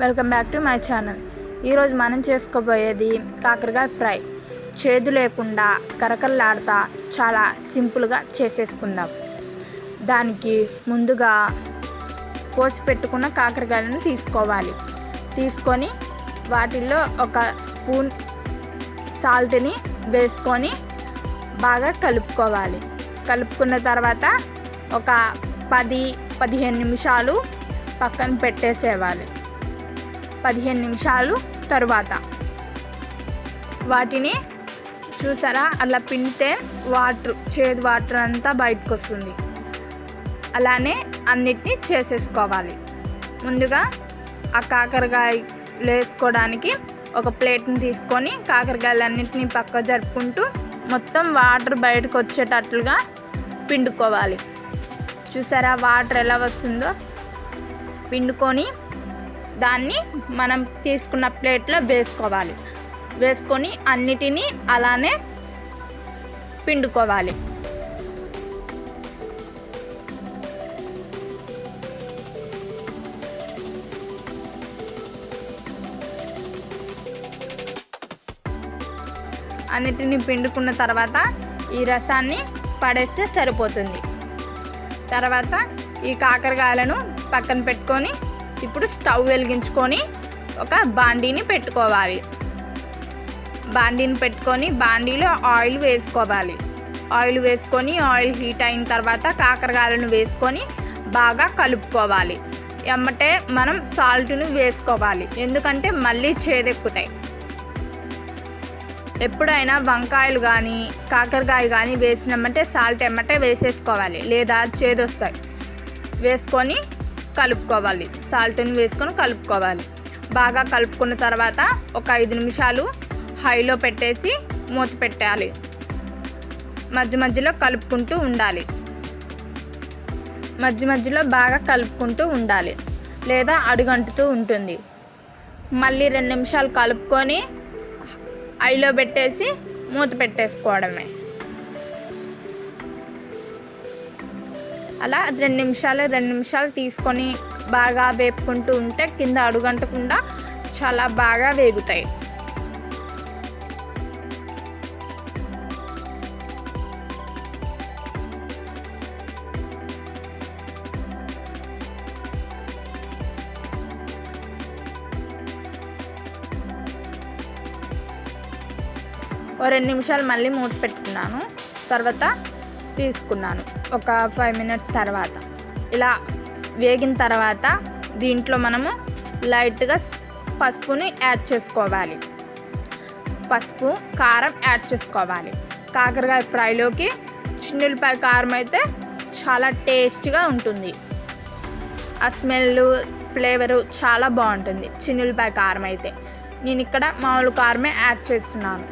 Welcome back to my channel. ఈరోజు మనం చేసుకోబోయేది కాకరకాయ ఫ్రై. చేదు లేకుండా కరకరలాడుతా చాలా సింపుల్గా చేసేసుకుందాం. దానికి ముందుగా కోసి పెట్టుకున్న కాకరకాయలను తీసుకొని వాటిల్లో ఒక స్పూన్ సాల్ట్ని వేసుకొని బాగా కలుపుకున్న తర్వాత ఒక 10-15 నిమిషాలు పక్కన పెట్టేసేవాలి. 15 నిమిషాలు తర్వాత వాటిని చూసారా, అలా పిండితే చేదు వాటర్ అంతా బయటకు వస్తుంది. అలానే అన్నిటినీ చేసేసుకోవాలి. ముందుగా ఆ కాకరకాయ వేసుకోవడానికి ఒక ప్లేట్ని తీసుకొని కాకరకాయలన్నింటినీ పక్క జరుపుకుంటూ మొత్తం వాటర్ బయటకు వచ్చేటట్లుగా పిండుకోవాలి. చూసారా వాటర్ ఎలా వస్తుందో. పిండుకొని దాన్ని మనం తీసుకున్న ప్లేట్లో వేసుకొని అన్నిటినీ అలానే పిండుకోవాలి. అన్నిటిని పిండుకున్న తర్వాత ఈ రసాన్ని పడేస్తే సరిపోతుంది. తర్వాత ఈ కాకరకాయలను పక్కన పెట్టుకొని ఇప్పుడు స్టవ్ వెలిగించుకొని ఒక బాండీని పెట్టుకోవాలి. బాండీలో ఆయిల్ వేసుకోవాలి. ఆయిల్ హీట్ అయిన తర్వాత కాకరకాయలను వేసుకొని బాగా కలుపుకోవాలి. ఎమ్మటే మనం సాల్ట్ని వేసుకోవాలి, ఎందుకంటే మళ్ళీ చేదెక్కుతాయి. ఎప్పుడైనా వంకాయలు కానీ కాకరకాయ కానీ వేసినామంటే సాల్ట్ ఎమ్మటే వేసేసుకోవాలి, లేదా చేదొస్తాయి. వేసుకొని కలుపుకోవాలి. సాల్ట్ని వేసుకొని కలుపుకోవాలి. బాగా కలుపుకున్న తర్వాత ఒక 5 నిమిషాలు హైలో పెట్టేసి మూత పెట్టాలి. మధ్యలో కలుపుకుంటూ ఉండాలి. లేదా అడుగంటుతూ ఉంటుంది. మళ్ళీ 2 నిమిషాలు కలుపుకొని హైలో పెట్టేసి మూత పెట్టేసుకోవడమే. అలా 2 నిమిషాలు తీసుకొని బాగా వేపుకుంటూ ఉంటే కింద అడుగంటకుండా చాలా బాగా వేగుతాయి. ఓ 2 నిమిషాలు మళ్ళీ మూత పెట్టుకున్నాను. తర్వాత తీసుకున్నాను. ఒక 5 మినిట్స్ తర్వాత ఇలా వేగిన తర్వాత దీంట్లో మనము లైట్గా పసుపుని యాడ్ చేసుకోవాలి. పసుపు, కారం యాడ్ చేసుకోవాలి. కాకరకాయ ఫ్రైలోకి చిన్నులపాయ కారం అయితే చాలా టేస్ట్గా ఉంటుంది. ఆ స్మెల్, ఫ్లేవరు చాలా బాగుంటుంది చిన్నులపాయ కారం అయితే. నేను ఇక్కడ మామూలు కారమే యాడ్ చేస్తున్నాను.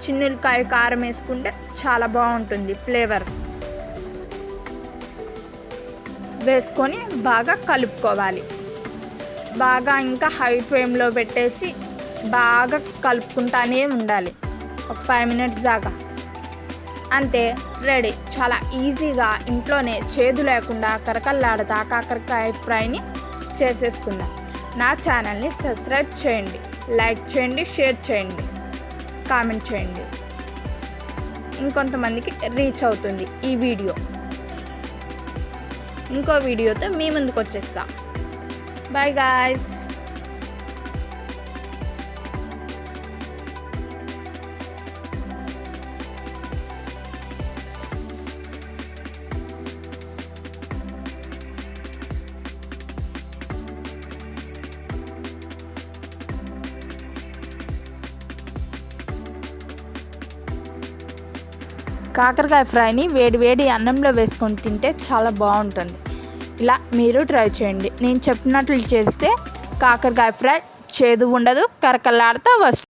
చిన్నులకాయ కారం వేసుకుంటే చాలా బాగుంటుంది ఫ్లేవర్. వేసుకొని బాగా కలుపుకోవాలి. ఇంకా హై ఫ్లేమ్లో పెట్టేసి బాగా కలుపుకుంటానే ఉండాలి ఒక 5 మినిట్స్ దాకా. అంతే, రెడీ. చాలా ఈజీగా ఇంట్లోనే చేదు లేకుండా కరకరలాడుతా కాకరకాయ ఫ్రైని చేసేసుకుందాం. నా ఛానల్ని సబ్స్క్రైబ్ చేయండి, లైక్ చేయండి, షేర్ చేయండి, కామెంట్ చేయండి. ఇంకొంతమందికి రీచ్ అవుతుంది ఈ వీడియో. ఇంకో వీడియోతో మీ ముందుకు వచ్చేస్తా. Bye guys. కాకరకాయ ఫ్రైని వేడి అన్నంలో వేసుకొని తింటే చాలా బాగుంటుంది. ఇలా మీరు ట్రై చేయండి. నేను చెప్పినట్లు చేస్తే కాకరకాయ ఫ్రై చేదు ఉండదు, కరకరలాడుతూ వస్తుంది.